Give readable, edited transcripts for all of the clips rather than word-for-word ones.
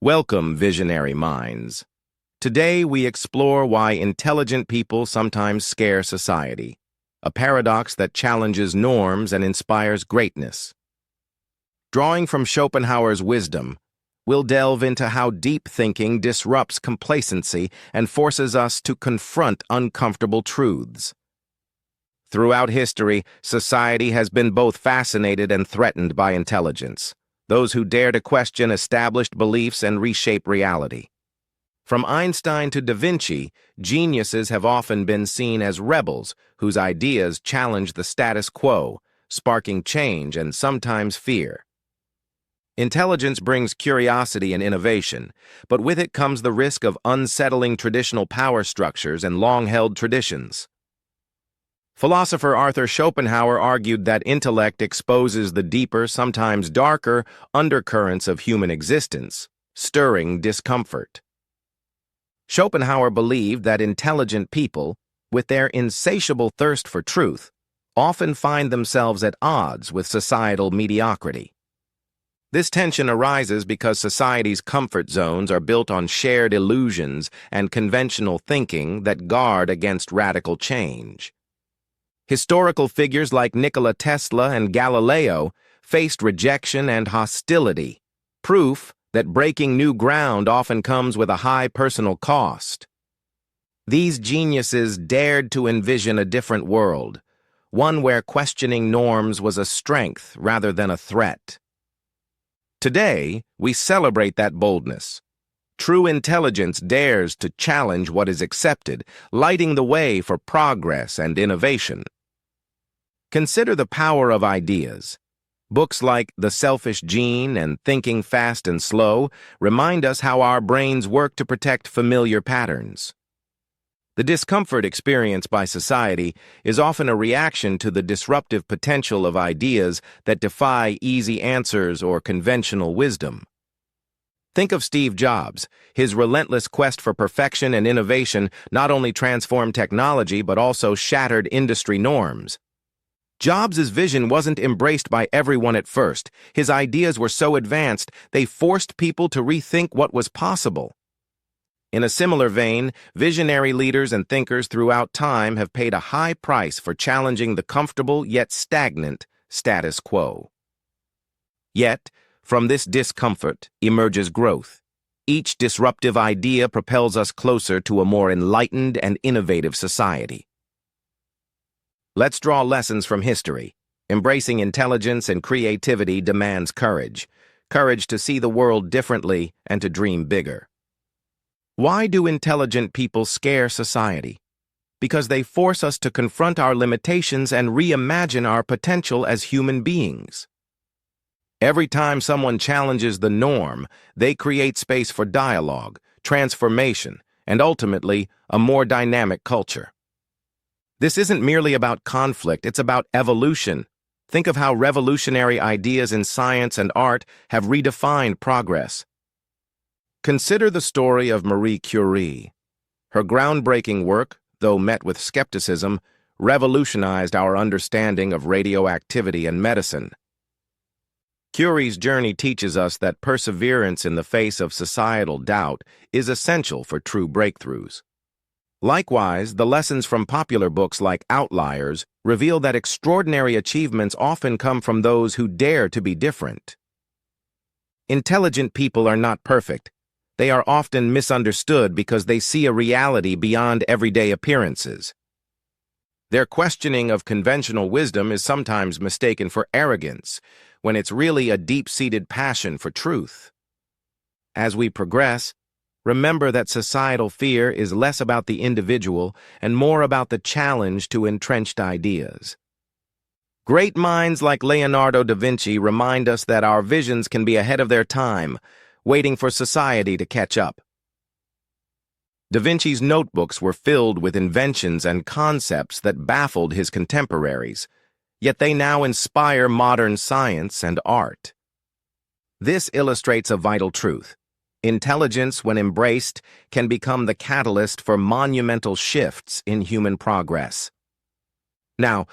Welcome, visionary minds. Today we explore why intelligent people sometimes scare society, a paradox that challenges norms and inspires greatness. Drawing from Schopenhauer's wisdom, we'll delve into how deep thinking disrupts complacency and forces us to confront uncomfortable truths. Throughout history, society has been both fascinated and threatened by intelligence, those who dare to question established beliefs and reshape reality. From Einstein to Da Vinci, geniuses have often been seen as rebels whose ideas challenge the status quo, sparking change and sometimes fear. Intelligence brings curiosity and innovation, but with it comes the risk of unsettling traditional power structures and long-held traditions. Philosopher Arthur Schopenhauer argued that intellect exposes the deeper, sometimes darker, undercurrents of human existence, stirring discomfort. Schopenhauer believed that intelligent people, with their insatiable thirst for truth, often find themselves at odds with societal mediocrity. This tension arises because society's comfort zones are built on shared illusions and conventional thinking that guard against radical change. Historical figures like Nikola Tesla and Galileo faced rejection and hostility, proof that breaking new ground often comes with a high personal cost. These geniuses dared to envision a different world, one where questioning norms was a strength rather than a threat. Today, we celebrate that boldness. True intelligence dares to challenge what is accepted, lighting the way for progress and innovation. Consider the power of ideas. Books like The Selfish Gene and Thinking Fast and Slow remind us how our brains work to protect familiar patterns. The discomfort experienced by society is often a reaction to the disruptive potential of ideas that defy easy answers or conventional wisdom. Think of Steve Jobs. His relentless quest for perfection and innovation not only transformed technology but also shattered industry norms. Jobs' vision wasn't embraced by everyone at first. His ideas were so advanced, they forced people to rethink what was possible. In a similar vein, visionary leaders and thinkers throughout time have paid a high price for challenging the comfortable yet stagnant status quo. Yet, from this discomfort emerges growth. Each disruptive idea propels us closer to a more enlightened and innovative society. Let's draw lessons from history. Embracing intelligence and creativity demands courage. Courage to see the world differently and to dream bigger. Why do intelligent people scare society? Because they force us to confront our limitations and reimagine our potential as human beings. Every time someone challenges the norm, they create space for dialogue, transformation, and ultimately, a more dynamic culture. This isn't merely about conflict, it's about evolution. Think of how revolutionary ideas in science and art have redefined progress. Consider the story of Marie Curie. Her groundbreaking work, though met with skepticism, revolutionized our understanding of radioactivity and medicine. Curie's journey teaches us that perseverance in the face of societal doubt is essential for true breakthroughs. Likewise, the lessons from popular books like Outliers reveal that extraordinary achievements often come from those who dare to be different. Intelligent people are not perfect. They are often misunderstood because they see a reality beyond everyday appearances. Their questioning of conventional wisdom is sometimes mistaken for arrogance, when it's really a deep-seated passion for truth. As we progress, remember that societal fear is less about the individual and more about the challenge to entrenched ideas. Great minds like Leonardo da Vinci remind us that our visions can be ahead of their time, waiting for society to catch up. Da Vinci's notebooks were filled with inventions and concepts that baffled his contemporaries, yet they now inspire modern science and art. This illustrates a vital truth. Intelligence, when embraced, can become the catalyst for monumental shifts in human progress. Now,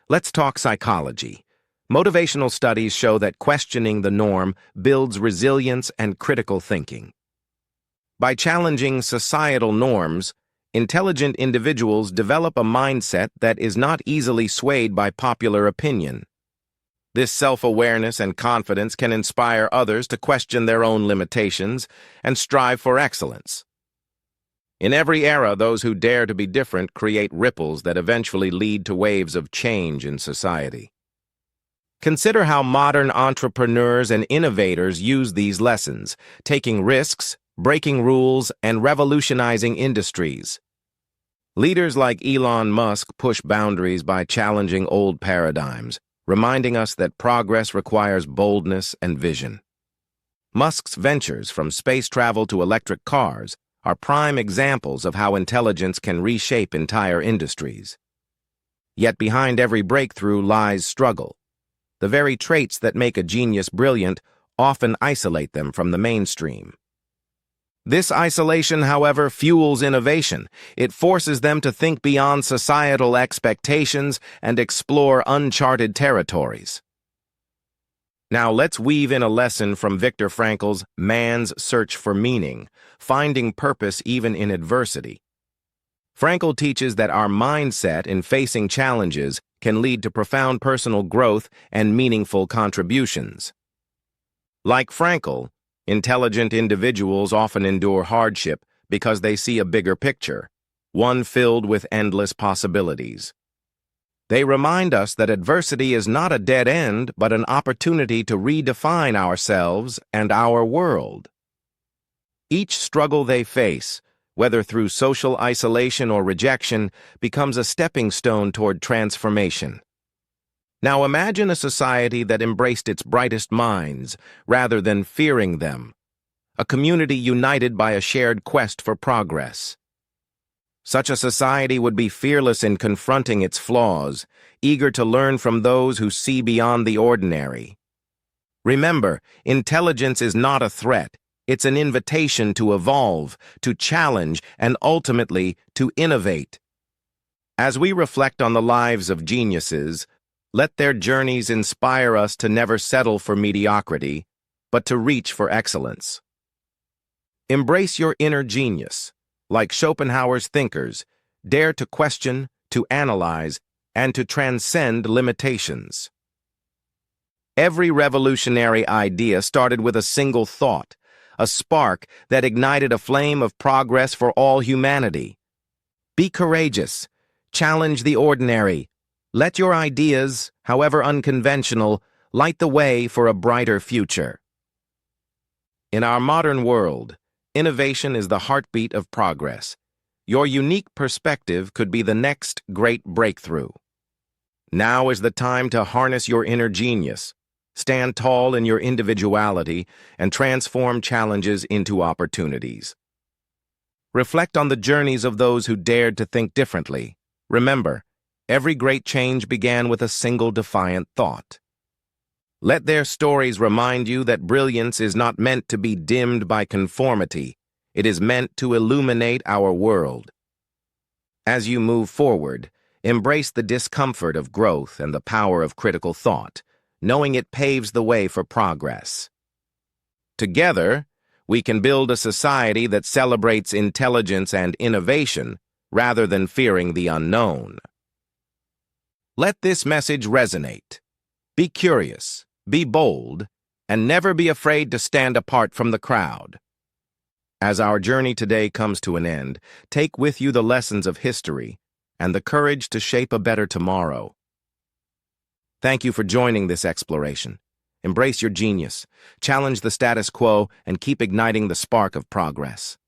let's talk psychology. Motivational studies show that questioning the norm builds resilience and critical thinking. By challenging societal norms, intelligent individuals develop a mindset that is not easily swayed by popular opinion. This self-awareness and confidence can inspire others to question their own limitations and strive for excellence. In every era, those who dare to be different create ripples that eventually lead to waves of change in society. Consider how modern entrepreneurs and innovators use these lessons, taking risks, breaking rules, and revolutionizing industries. Leaders like Elon Musk push boundaries by challenging old paradigms, reminding us that progress requires boldness and vision. Musk's ventures, from space travel to electric cars, are prime examples of how intelligence can reshape entire industries. Yet behind every breakthrough lies struggle. The very traits that make a genius brilliant often isolate them from the mainstream. This isolation, however, fuels innovation. It forces them to think beyond societal expectations and explore uncharted territories. Now let's weave in a lesson from Viktor Frankl's Man's Search for Meaning, Finding Purpose Even in Adversity. Frankl teaches that our mindset in facing challenges can lead to profound personal growth and meaningful contributions. Like Frankl, intelligent individuals often endure hardship because they see a bigger picture, one filled with endless possibilities. They remind us that adversity is not a dead end, but an opportunity to redefine ourselves and our world. Each struggle they face, whether through social isolation or rejection, becomes a stepping stone toward transformation. Now imagine a society that embraced its brightest minds, rather than fearing them, a community united by a shared quest for progress. Such a society would be fearless in confronting its flaws, eager to learn from those who see beyond the ordinary. Remember, intelligence is not a threat. It's an invitation to evolve, to challenge, and ultimately to innovate. As we reflect on the lives of geniuses, let their journeys inspire us to never settle for mediocrity, but to reach for excellence. Embrace your inner genius. Like Schopenhauer's thinkers, dare to question, to analyze, and to transcend limitations. Every revolutionary idea started with a single thought, a spark that ignited a flame of progress for all humanity. Be courageous. Challenge the ordinary. Let your ideas, however unconventional, light the way for a brighter future. In our modern world, innovation is the heartbeat of progress. Your unique perspective could be the next great breakthrough. Now is the time to harness your inner genius, stand tall in your individuality, and transform challenges into opportunities. Reflect on the journeys of those who dared to think differently. Remember, every great change began with a single defiant thought. Let their stories remind you that brilliance is not meant to be dimmed by conformity. It is meant to illuminate our world. As you move forward, embrace the discomfort of growth and the power of critical thought, knowing it paves the way for progress. Together, we can build a society that celebrates intelligence and innovation rather than fearing the unknown. Let this message resonate. Be curious, be bold, and never be afraid to stand apart from the crowd. As our journey today comes to an end, take with you the lessons of history and the courage to shape a better tomorrow. Thank you for joining this exploration. Embrace your genius, challenge the status quo, and keep igniting the spark of progress.